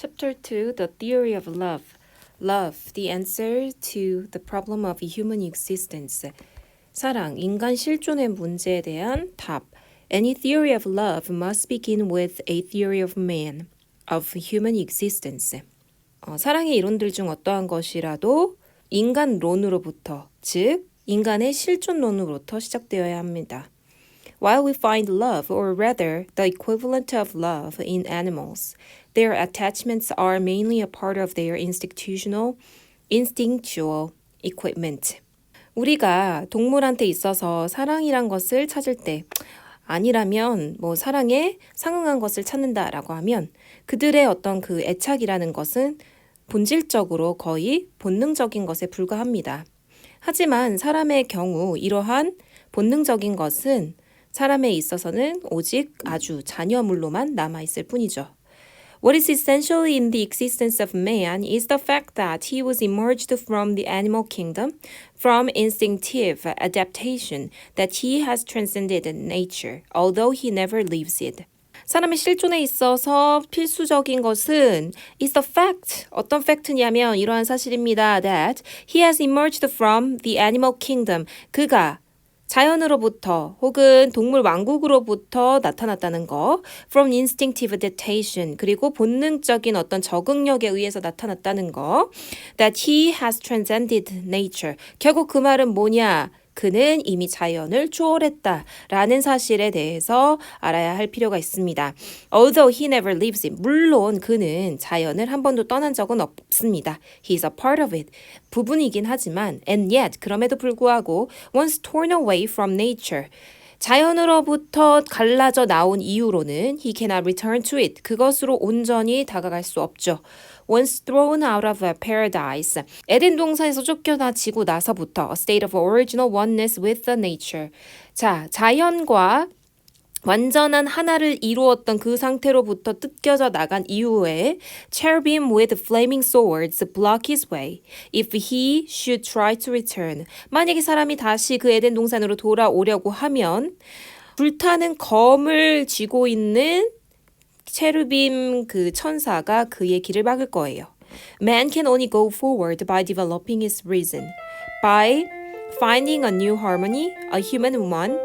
Chapter 2, The Theory of Love. Love, the answer to the problem of human existence. 사랑, 인간 실존의 문제에 대한 답. Any theory of love must begin with a theory of man, of human existence. 사랑의 이론들 중 어떠한 것이라도 인간론으로부터, 즉 인간의 실존론으로부터 시작되어야 합니다. While we find love, or rather the equivalent of love, in animals, their attachments are mainly a part of their instinctual equipment. 우리가 동물한테 있어서 사랑이란 것을 찾을 때 아니라면 사랑에 상응한 것을 찾는다라고 하면 그들의 어떤 그 애착이라는 것은 본질적으로 거의 본능적인 것에 불과합니다. 하지만 사람의 경우 이러한 본능적인 것은 사람에 있어서는 오직 아주 잔여물로만 남아있을 뿐이죠. What is essential in the existence of man is the fact that he was emerged from the animal kingdom, from instinctive adaptation, that he has transcended nature, although he never leaves it. 사람의 실존에 있어서 필수적인 것은 is the fact. 어떤 팩트냐면 이러한 사실입니다. That he has emerged from the animal kingdom. 그가 자연으로부터 혹은 동물 왕국으로부터 나타났다는 거. From instinctive adaptation. 그리고 본능적인 어떤 적응력에 의해서 나타났다는 거. That he has transcended nature. 결국 그 말은 뭐냐? 그는 이미 자연을 초월했다라는 사실에 대해서 알아야 할 필요가 있습니다. Although he never leaves it. 물론 그는 자연을 한 번도 떠난 적은 없습니다. He's a part of it. 부분이긴 하지만 and yet 그럼에도 불구하고 once torn away from nature. 자연으로부터 갈라져 나온 이후로는 he cannot return to it. 그것으로 온전히 다가갈 수 없죠. Once thrown out of a paradise. 에덴 동산에서 쫓겨나지고 나서부터 a state of original oneness with the nature. 자, 자연과 완전한 하나를 이루었던 그 상태로부터 뜯겨져 나간 이후에 cherubim with flaming swords block his way if he should try to return. 만약에 사람이 다시 그 에덴 동산으로 돌아오려고 하면 불타는 검을 쥐고 있는 체루빔 그 천사가 그의 길을 막을 거예요. Man can only go forward by developing his reason, by finding a new harmony, a human one,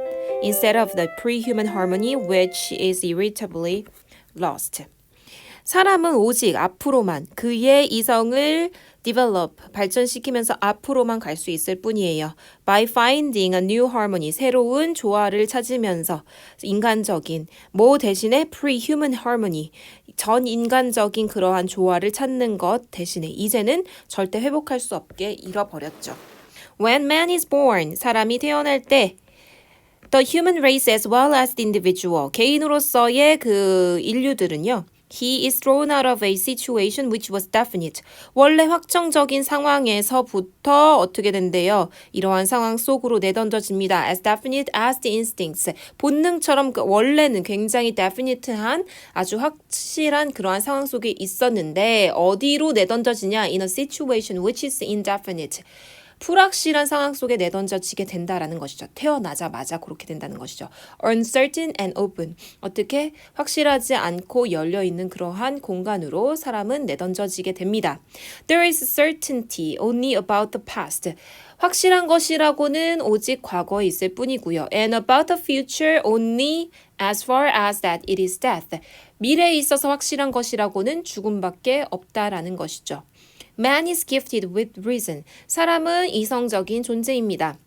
instead of the pre-human harmony which is irritably lost. 사람은 오직 앞으로만 그의 이성을 develop, 발전시키면서 앞으로만 갈 수 있을 뿐이에요. By finding a new harmony, 새로운 조화를 찾으면서 인간적인, 대신에 pre-human harmony, 전 인간적인 그러한 조화를 찾는 것 대신에 이제는 절대 회복할 수 없게 잃어버렸죠. When man is born, 사람이 태어날 때 The human race as well as the individual, 개인으로서의 그 인류들은요. He is thrown out of a situation which was definite. 원래 확정적인 상황에서부터 어떻게 된대요? 이러한 상황 속으로 내던져집니다. As definite as the instincts. 본능처럼 원래는 굉장히 definite한 아주 확실한 그러한 상황 속에 있었는데 어디로 내던져지냐? In a situation which is indefinite. 불확실한 상황 속에 내던져지게 된다라는 것이죠. 태어나자마자 그렇게 된다는 것이죠. Uncertain and open. 어떻게 확실하지 않고 열려있는 그러한 공간으로 사람은 내던져지게 됩니다. There is certainty only about the past. 확실한 것이라고는 오직 과거에 있을 뿐이고요. And about the future only as far as that it is death. 미래에 있어서 확실한 것이라고는 죽음밖에 없다라는 것이죠. Man is gifted with reason. 사람은 이성적인 존재입니다.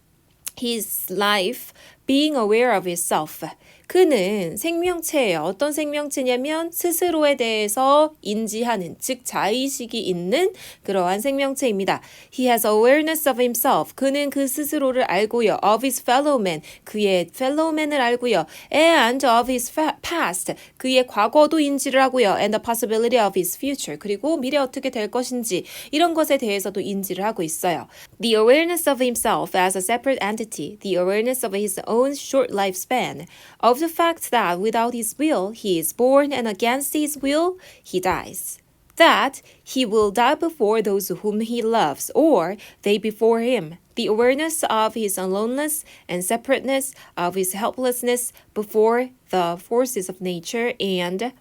His life being aware of itself. 그는 생명체예요. 어떤 생명체냐면 스스로에 대해서 인지하는, 즉 자의식이 있는 그러한 생명체입니다. He has awareness of himself. 그는 그 스스로를 알고요. Of his fellow man. 그의 fellow man을 알고요. And of his past. 그의 과거도 인지를 하고요. And the possibility of his future. 그리고 미래 어떻게 될 것인지 이런 것에 대해서도 인지를 하고 있어요. The awareness of himself as a separate entity. The awareness of his own short lifespan. Of the fact that without his will he is born and against his will he dies. That he will die before those whom he loves or they before him. The awareness of his aloneness and separateness, of his helplessness before the forces of nature and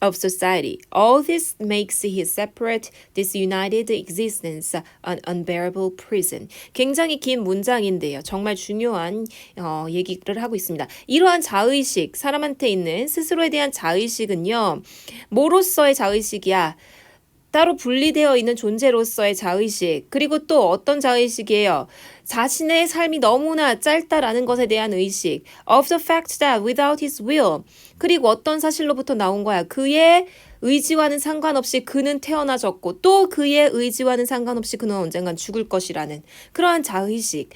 of society. All this makes his separate, disunited existence an unbearable prison. 굉장히 긴 문장인데요. 정말 중요한 얘기를 하고 있습니다. 이러한 자의식, 사람한테 있는 스스로에 대한 자의식은요. 뭐로서의 자의식이야? 따로 분리되어 있는 존재로서의 자의식, 그리고 또 어떤 자의식이에요? 자신의 삶이 너무나 짧다라는 것에 대한 의식, of the fact that without his will, 그리고 어떤 사실로부터 나온 거야? 그의 의지와는 상관없이 그는 태어나졌고 또 그의 의지와는 상관없이 그는 언젠간 죽을 것이라는 그러한 자의식.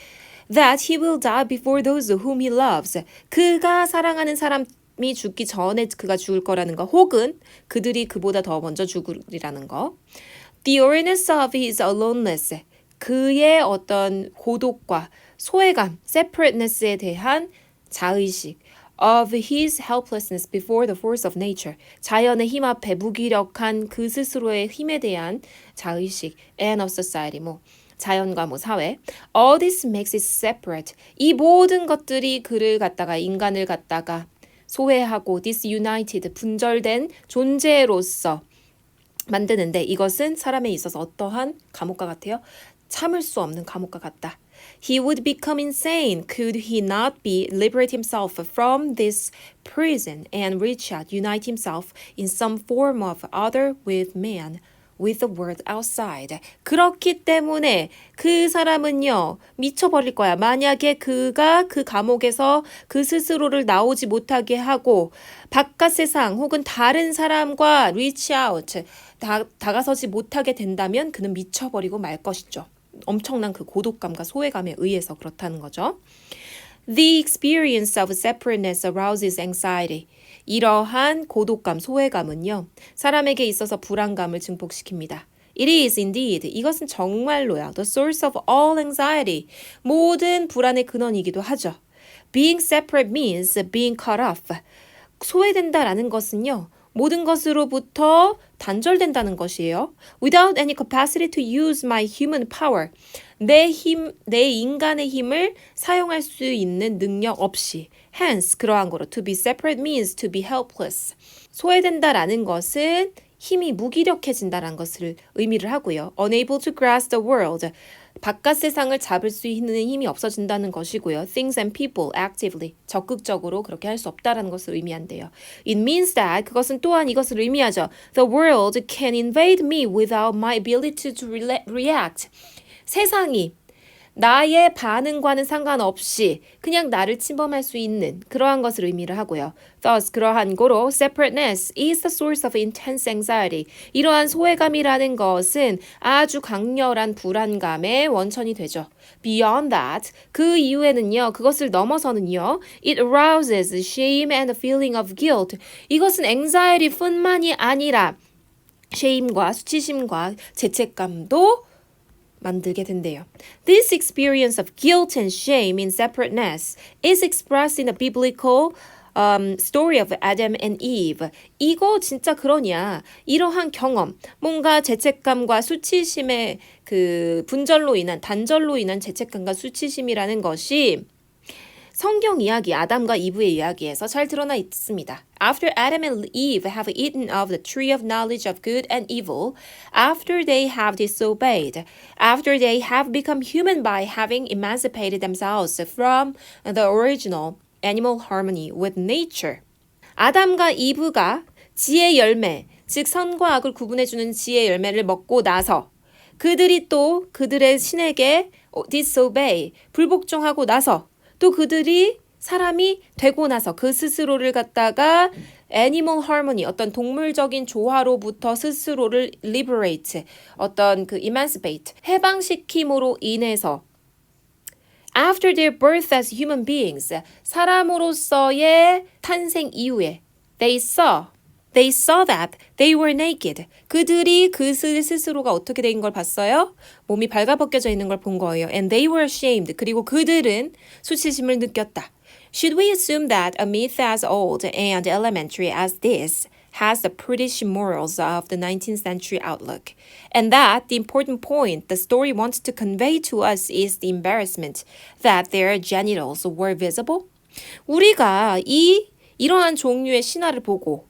That he will die before those whom he loves. 그가 사랑하는 사람 이 죽기 전에 그가 죽을 거라는 거, 혹은 그들이 그보다 더 먼저 죽으리라는 거. The awareness of his aloneness, 그의 어떤 고독과 소외감, separateness에 대한 자의식. Of his helplessness before the force of nature, 자연의 힘 앞에 무기력한 그 스스로의 힘에 대한 자의식. And of society, 자연과 사회. All this makes it separate. 이 모든 것들이 그를 갖다가, 인간을 갖다가 소외하고 disunited, 분절된 존재로서 만드는데, 이것은 사람에 있어서 어떠한 감옥과 같아요? 참을 수 없는 감옥과 같다. He would become insane could he not be liberate himself from this prison and reach out, unite himself in some form of other with man. with the world outside. 그렇기 때문에 그 사람은요, 미쳐버릴 거야. 만약에 그가 그 감옥에서 그 스스로를 나오지 못하게 하고 바깥 세상 혹은 다른 사람과 reach out, 다가서지 못하게 된다면 그는 미쳐버리고 말 것이죠. 엄청난 그 고독감과 소외감에 의해서 그렇다는 거죠. The experience of separateness arouses anxiety. 이러한 고독감, 소외감은요, 사람에게 있어서 불안감을 증폭시킵니다. It is indeed. 이것은 정말로야. The source of all anxiety. 모든 불안의 근원이기도 하죠. Being separate means being cut off. 소외된다라는 것은요, 모든 것으로부터 단절된다는 것이에요. Without any capacity to use my human power. 내 인간의 힘을 사용할 수 있는 능력 없이. Hence, 그러한 거로 to be separate means to be helpless. 소외된다라는 것은 힘이 무기력해진다라는 것을 의미를 하고요. Unable to grasp the world. 바깥 세상을 잡을 수 있는 힘이 없어진다는 것이고요. Things and people actively. 적극적으로 그렇게 할 수 없다라는 것을 의미한대요. It means that, 그것은 또한 이것을 의미하죠. The world can invade me without my ability to react. 세상이 나의 반응과는 상관없이 그냥 나를 침범할 수 있는 그러한 것을 의미를 하고요. Thus, 그러한 고로 separateness is the source of intense anxiety. 이러한 소외감이라는 것은 아주 강렬한 불안감의 원천이 되죠. Beyond that, 그 이후에는요, 그것을 넘어서는요, it arouses shame and a feeling of guilt. 이것은 anxiety뿐만이 아니라 shame과 수치심과 죄책감도 만들게 된대요. This experience of guilt and shame in separateness is expressed in the biblical story of Adam and Eve. 이거 진짜 그러냐? 이러한 경험, 뭔가 죄책감과 수치심의 그 단절로 인한 죄책감과 수치심이라는 것이 성경 이야기, 아담과 이브의 이야기에서 잘 드러나 있습니다. After Adam and Eve have eaten of the tree of knowledge of good and evil, after they have disobeyed, after they have become human by having emancipated themselves from the original animal harmony with nature. 아담과 이브가 지혜의 열매, 즉 선과 악을 구분해주는 지혜의 열매를 먹고 나서 그들이 또 그들의 신에게 disobey, 불복종하고 나서 또 그들이 사람이 되고 나서 그 스스로를 갖다가 animal harmony, 어떤 동물적인 조화로부터 스스로를 liberate, 어떤 그 emancipate, 해방시킴으로 인해서 after their birth as human beings, 사람으로서의 탄생 이후에 they saw that they were naked. 그들이 그 스스로가 어떻게 된 걸 봤어요? 몸이 발가벗겨져 있는 걸 본 거예요. And they were ashamed. 그리고 그들은 수치심을 느꼈다. Should we assume that a myth as old and elementary as this has the prudish morals of the 19th century outlook, and that the important point the story wants to convey to us is the embarrassment that their genitals were visible? 우리가 이러한 종류의 신화를 보고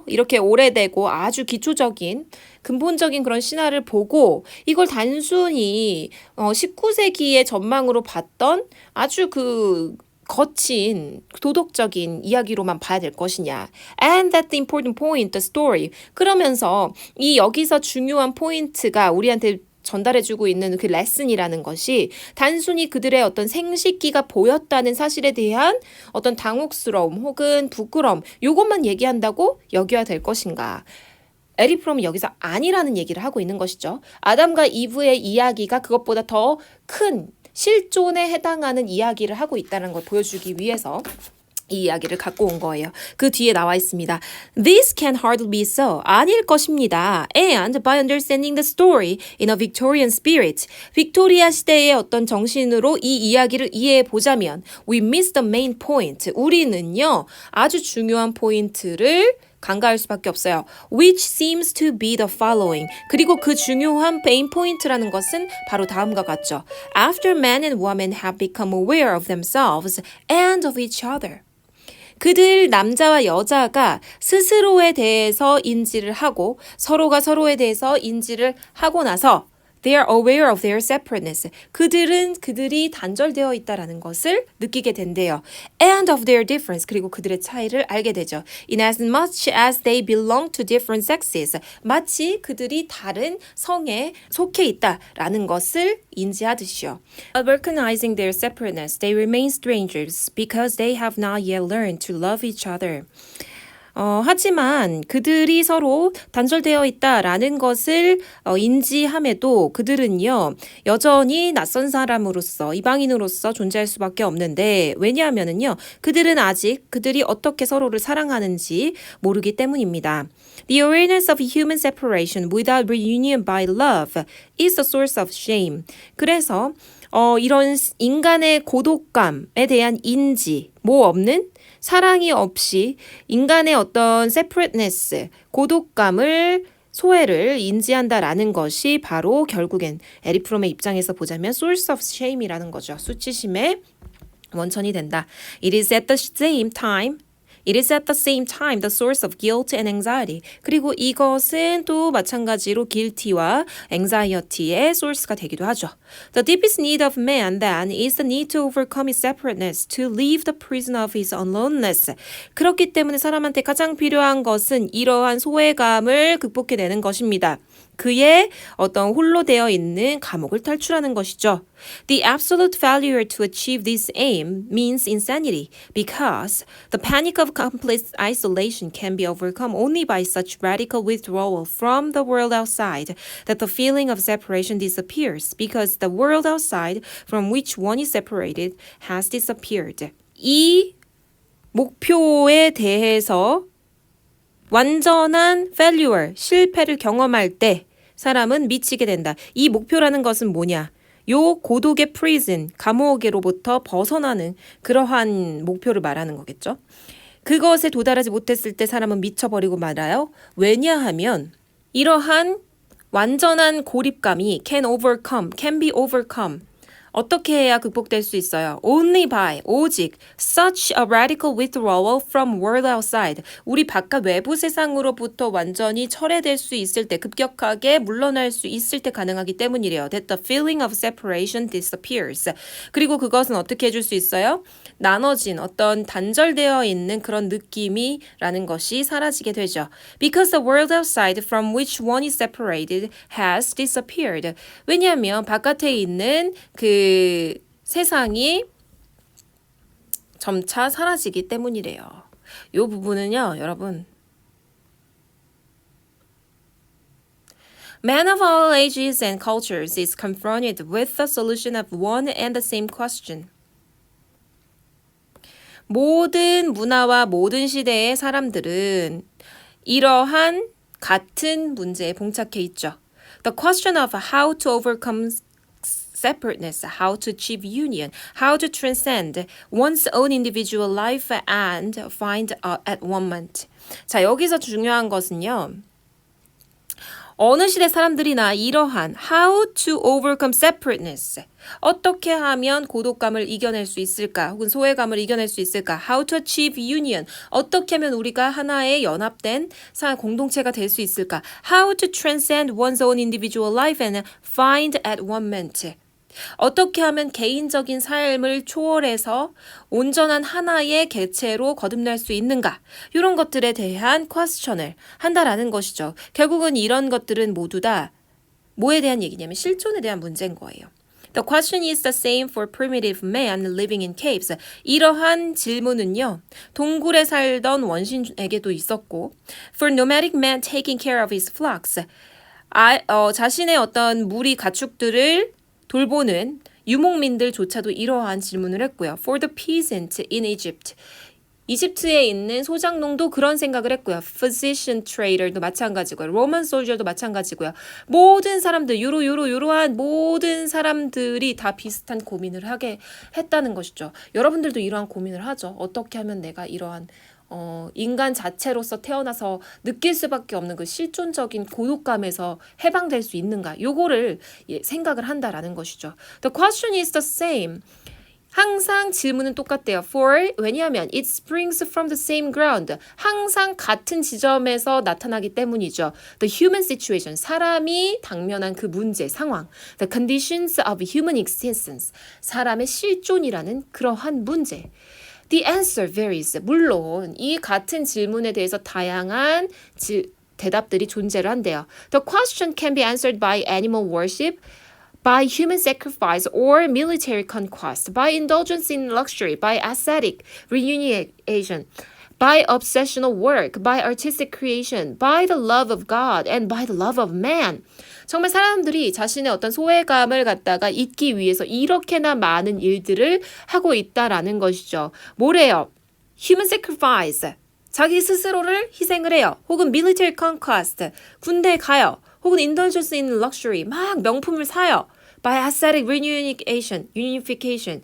이렇게 오래되고 아주 기초적인 근본적인 그런 신화를 보고 이걸 단순히 19세기의 전망으로 봤던 아주 거친 도덕적인 이야기로만 봐야 될 것이냐. And that's the important point, the story. 그러면서 이 여기서 중요한 포인트가 우리한테 전달해주고 있는 그 레슨이라는 것이 단순히 그들의 어떤 생식기가 보였다는 사실에 대한 어떤 당혹스러움 혹은 부끄러움 요것만 얘기한다고 여겨야 될 것인가. 에릭 프롬은 여기서 아니라는 얘기를 하고 있는 것이죠. 아담과 이브의 이야기가 그것보다 더 큰 실존에 해당하는 이야기를 하고 있다는 걸 보여주기 위해서 이 이야기를 갖고 온 거예요. 그 뒤에 나와 있습니다. This can hardly be so. 아닐 것입니다. And by understanding the story in a Victorian spirit, 빅토리아 시대의 어떤 정신으로 이 이야기를 이해해 보자면 we miss the main point. 우리는요, 아주 중요한 포인트를 간과할 수밖에 없어요. Which seems to be the following. 그리고 그 중요한 메인 포인트라는 것은 바로 다음과 같죠. After man and woman have become aware of themselves and of each other. 그들 남자와 여자가 스스로에 대해서 인지를 하고 서로가 서로에 대해서 인지를 하고 나서 They are aware of their separateness. 그들이 단절되어 있다라는 것을 느끼게 된대요. And of their difference. 그리고 그들의 차이를 알게 되죠. In as much as they belong to different sexes. 마치 그들이 다른 성에 속해 있다라는 것을 인지하듯이요. While recognizing their separateness, they remain strangers because they have not yet learned to love each other. 하지만 그들이 서로 단절되어 있다라는 것을 인지함에도 그들은요, 여전히 낯선 사람으로서, 이방인으로서 존재할 수밖에 없는데, 왜냐하면은요, 그들은 아직 그들이 어떻게 서로를 사랑하는지 모르기 때문입니다. The awareness of human separation without reunion by love is the source of shame. 그래서 이런 인간의 고독감에 대한 인지, 없는 사랑이 없이 인간의 어떤 separateness, 고독감을 소외를 인지한다라는 것이 바로 결국엔 에릭 프롬의 입장에서 보자면 source of shame이라는 거죠. 수치심의 원천이 된다. It is at the same time the source of guilt and anxiety. 그리고 이것은 또 마찬가지로 guilty와 anxiety의 source가 되기도 하죠. The deepest need of man then is the need to overcome his separateness, to leave the prison of his aloneness. 그렇기 때문에 사람한테 가장 필요한 것은 이러한 소외감을 극복해내는 것입니다. 그의 어떤 홀로 되어 있는 감옥을 탈출하는 것이죠. The absolute failure to achieve this aim means insanity because the panic of complete isolation can be overcome only by such radical withdrawal from the world outside that the feeling of separation disappears because the world outside from which one is separated has disappeared. 이 목표에 대해서 완전한 failure, 실패를 경험할 때 사람은 미치게 된다. 이 목표라는 것은 뭐냐? 요 고독의 prison, 감옥으로부터 벗어나는 그러한 목표를 말하는 거겠죠. 그것에 도달하지 못했을 때 사람은 미쳐버리고 말아요. 왜냐하면 이러한 완전한 고립감이 can be overcome. 어떻게 해야 극복될 수 있어요? Only by, 오직 such a radical withdrawal from world outside. 우리 바깥 외부 세상으로부터 완전히 철회될 수 있을 때, 급격하게 물러날 수 있을 때 가능하기 때문이래요. That the feeling of separation disappears. 그리고 그것은 어떻게 해줄 수 있어요? 나눠진 어떤 단절되어 있는 그런 느낌이라는 것이 사라지게 되죠. Because the world outside from which one is separated has disappeared. 왜냐하면 바깥에 있는 그 세상이 점차 사라지기 때문이래요. 이 부분은요, 여러분. Man of all ages and cultures is confronted with the solution of one and the same question. 모든 문화와 모든 시대의 사람들은 이러한 같은 문제에 봉착해 있죠. The question of how to overcome separateness, how to achieve union, how to transcend one's own individual life and find at one moment. 자, 여기서 중요한 것은요. 어느 시대 사람들이나 이러한 how to overcome separateness 어떻게 하면 고독감을 이겨낼 수 있을까 혹은 소외감을 이겨낼 수 있을까 how to achieve union 어떻게 하면 우리가 하나의 연합된 공동체가 될 수 있을까 how to transcend one's own individual life and find at one ment 어떻게 하면 개인적인 삶을 초월해서 온전한 하나의 개체로 거듭날 수 있는가? 이런 것들에 대한 퀘스천을 한다라는 것이죠. 결국은 이런 것들은 모두 다 뭐에 대한 얘기냐면 실존에 대한 문제인 거예요. The question is the same for primitive man living in caves. 이러한 질문은요. 동굴에 살던 원신에게도 있었고 for nomadic man taking care of his flocks. 자신의 어떤 무리 가축들을 돌보는 유목민들조차도 이러한 질문을 했고요. For the peasant in Egypt. 이집트에 있는 소장농도 그런 생각을 했고요. Physician trader도 마찬가지고요. Roman soldier도 마찬가지고요. 모든 사람들, 요러한 모든 사람들이 다 비슷한 고민을 하게 했다는 것이죠. 여러분들도 이러한 고민을 하죠. 어떻게 하면 내가 이러한 인간 자체로서 태어나서 느낄 수밖에 없는 그 실존적인 고독감에서 해방될 수 있는가? 요거를 생각을 한다라는 것이죠. The question is the same. 항상 질문은 똑같대요. For 왜냐하면 it springs from the same ground. 항상 같은 지점에서 나타나기 때문이죠. The human situation. 사람이 당면한 그 문제, 상황. The conditions of human existence. 사람의 실존이라는 그러한 문제. The answer varies. 물론 이 같은 질문에 대해서 다양한 대답들이 존재를 한대요. The question can be answered by animal worship, by human sacrifice or military conquest, by indulgence in luxury, by ascetic renunciation, by obsessional work, by artistic creation, by the love of God, and by the love of man. 정말 사람들이 자신의 어떤 소외감을 갖다가 잊기 위해서 이렇게나 많은 일들을 하고 있다라는 것이죠. 뭐래요? Human sacrifice. 자기 스스로를 희생을 해요. 혹은 military conquest. 군대에 가요. 혹은 indulgence in luxury. 막 명품을 사요. By ascetic reunification.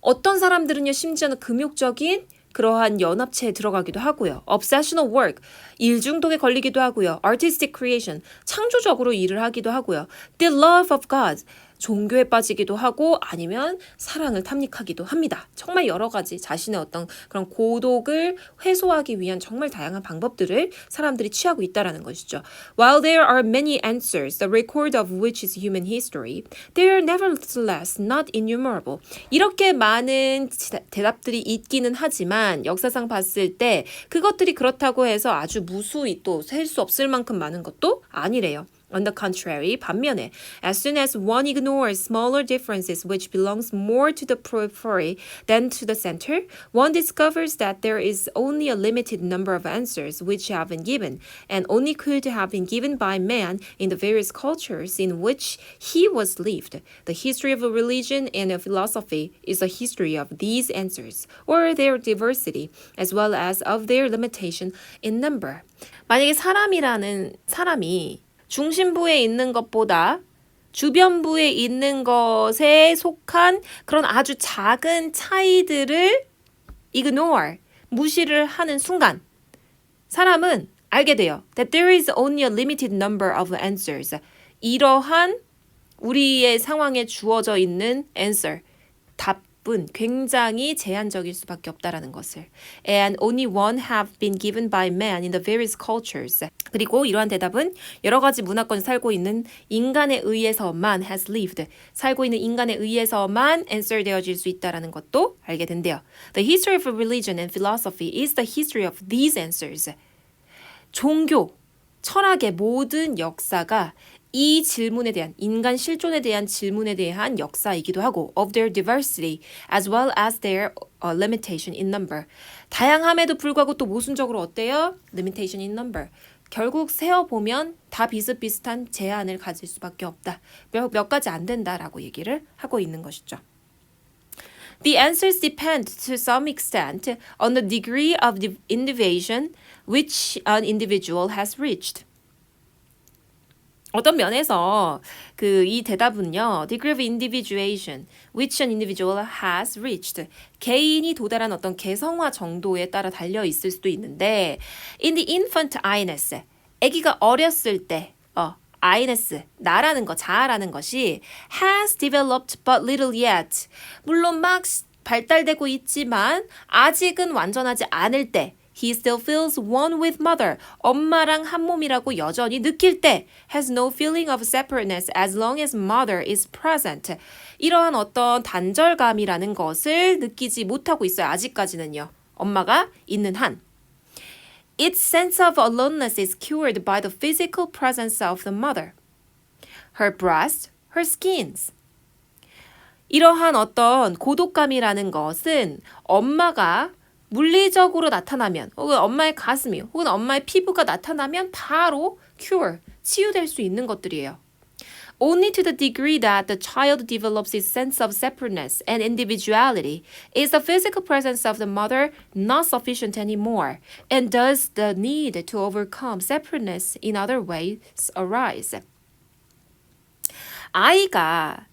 어떤 사람들은요, 심지어는 금욕적인 그러한 연합체에 들어가기도 하고요. Obsessional work, 일 중독에 걸리기도 하고요. Artistic creation, 창조적으로 일을 하기도 하고요. The love of God, 종교에 빠지기도 하고 아니면 사랑을 탐닉하기도 합니다. 정말 여러 가지 자신의 어떤 그런 고독을 해소하기 위한 정말 다양한 방법들을 사람들이 취하고 있다라는 것이죠. While there are many answers, the record of which is human history, they are nevertheless not innumerable. 이렇게 많은 대답들이 있기는 하지만 역사상 봤을 때 그것들이 그렇다고 해서 아주 무수히 또 셀 수 없을 만큼 많은 것도 아니래요. On the contrary, 반면에, as soon as one ignores smaller differences which belongs more to the periphery than to the center, one discovers that there is only a limited number of answers which have been given, and only could have been given by man in the various cultures in which he was lived. The history of a religion and a philosophy is a history of these answers, or their diversity, as well as of their limitation in number. 만약에 사람이 중심부에 있는 것보다 주변부에 있는 것에 속한 그런 아주 작은 차이들을 ignore, 무시를 하는 순간 사람은 알게 돼요. That there is only a limited number of answers. 이러한 우리의 상황에 주어져 있는 answer, 답은 굉장히 제한적일 수밖에 없다라는 것을. And only one have been given by man in the various cultures. 그리고 이러한 대답은 여러 가지 문화권에 살고 있는 인간에 의해서만 has lived. 살고 있는 인간에 의해서만 answer 되어질 수 있다라는 것도 알게 된대요. The history of religion and philosophy is the history of these answers. 종교, 철학의 모든 역사가 이 질문에 대한 인간 실존에 대한 질문에 대한 역사이기도 하고 of their diversity as well as their limitation in number. 다양함에도 불구하고 또 모순적으로 어때요? limitation in number. 결국 세어보면 다 비슷비슷한 제한을 가질 수밖에 없다. 몇 가지 안 된다라고 얘기를 하고 있는 것이죠. The answers depend to some extent on the degree of the innovation which an individual has reached. 어떤 면에서 이 대답은요, degree of individuation, which an individual has reached. 개인이 도달한 어떤 개성화 정도에 따라 달려 있을 수도 있는데, in the infant eyeless, 아기가 어렸을 때, Iness, 나라는 거, 자아라는 것이 has developed but little yet. 물론 막 발달되고 있지만 아직은 완전하지 않을 때 He still feels one with mother. 엄마랑 한 몸이라고 여전히 느낄 때 has no feeling of separateness as long as mother is present. 이러한 어떤 단절감이라는 것을 느끼지 못하고 있어요. 아직까지는요. 엄마가 있는 한. Its sense of aloneness is cured by the physical presence of the mother. Her breast, her skins. 이러한 어떤 고독감이라는 것은 엄마가 물리적으로 나타나면 혹은 엄마의 가슴이 혹은 엄마의 피부가 나타나면 바로 cure, 치유될 수 있는 것들이에요. Only to the degree that the child develops its sense of separateness and individuality is the physical presence of the mother not sufficient anymore, and does the need to overcome separateness in other ways arise. 아이가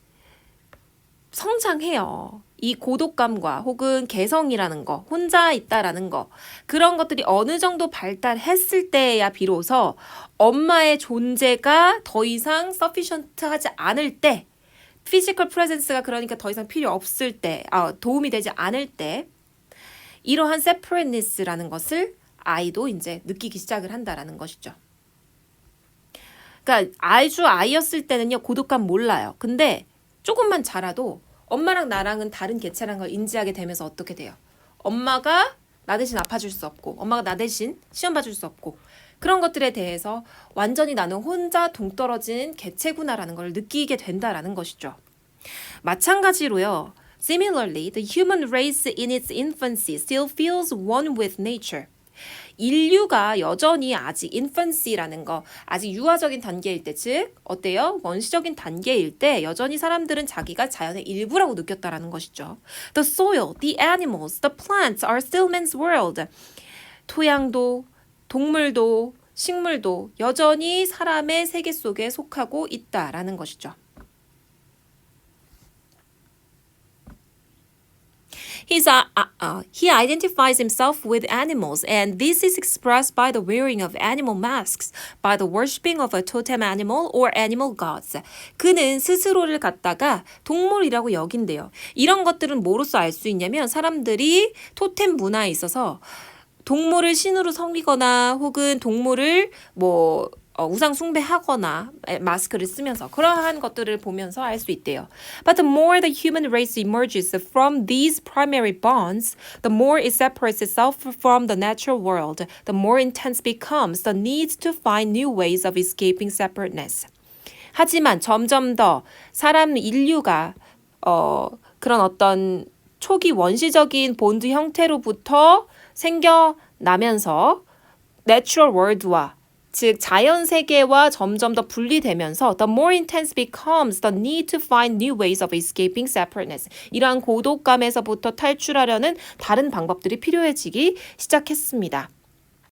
성장해요. 이 고독감과 혹은 개성이라는 거, 혼자 있다라는 거, 그런 것들이 어느 정도 발달했을 때야 비로소 엄마의 존재가 더 이상 sufficient하지 않을 때, physical presence가 그러니까 더 이상 필요 없을 때, 도움이 되지 않을 때, 이러한 separateness라는 것을 아이도 이제 느끼기 시작을 한다라는 것이죠. 그러니까 아주 아이였을 때는요, 고독감 몰라요. 근데 조금만 자라도 엄마랑 나랑은 다른 개체라는 걸 인지하게 되면서 어떻게 돼요? 엄마가 나 대신 아파줄 수 없고 엄마가 나 대신 시험 봐줄 수 없고 그런 것들에 대해서 완전히 나는 혼자 동떨어진 개체구나라는 걸 느끼게 된다라는 것이죠. 마찬가지로요. Similarly, the human race in its infancy still feels one with nature. 인류가 여전히 아직 infancy라는 거, 아직 유아적인 단계일 때, 즉 어때요? 원시적인 단계일 때 여전히 사람들은 자기가 자연의 일부라고 느꼈다라는 것이죠. The soil, the animals, the plants are still man's world. 토양도, 동물도, 식물도 여전히 사람의 세계 속에 속하고 있다라는 것이죠. He identifies himself with animals, and this is expressed by the wearing of animal masks, by the worshipping of a totem animal or animal gods. 그는 스스로를 갖다가 동물이라고 여긴대요. 이런 것들은 뭐로써 알 수 있냐면 사람들이 토템 문화에 있어서 동물을 신으로 섬기거나 혹은 동물을 우상 숭배하거나 마스크를 쓰면서 그러한 것들을 보면서 알 수 있대요. But the more the human race emerges from these primary bonds, the more it separates itself from the natural world, the more intense becomes the need to find new ways of escaping separateness. 하지만 점점 더 사람 인류가 그런 어떤 초기 원시적인 본드 형태로부터 생겨나면서 natural world와 즉 자연 세계와 점점 더 분리되면서 the more intense becomes the need to find new ways of escaping separateness. 이러한 고독감에서부터 탈출하려는 다른 방법들이 필요해지기 시작했습니다.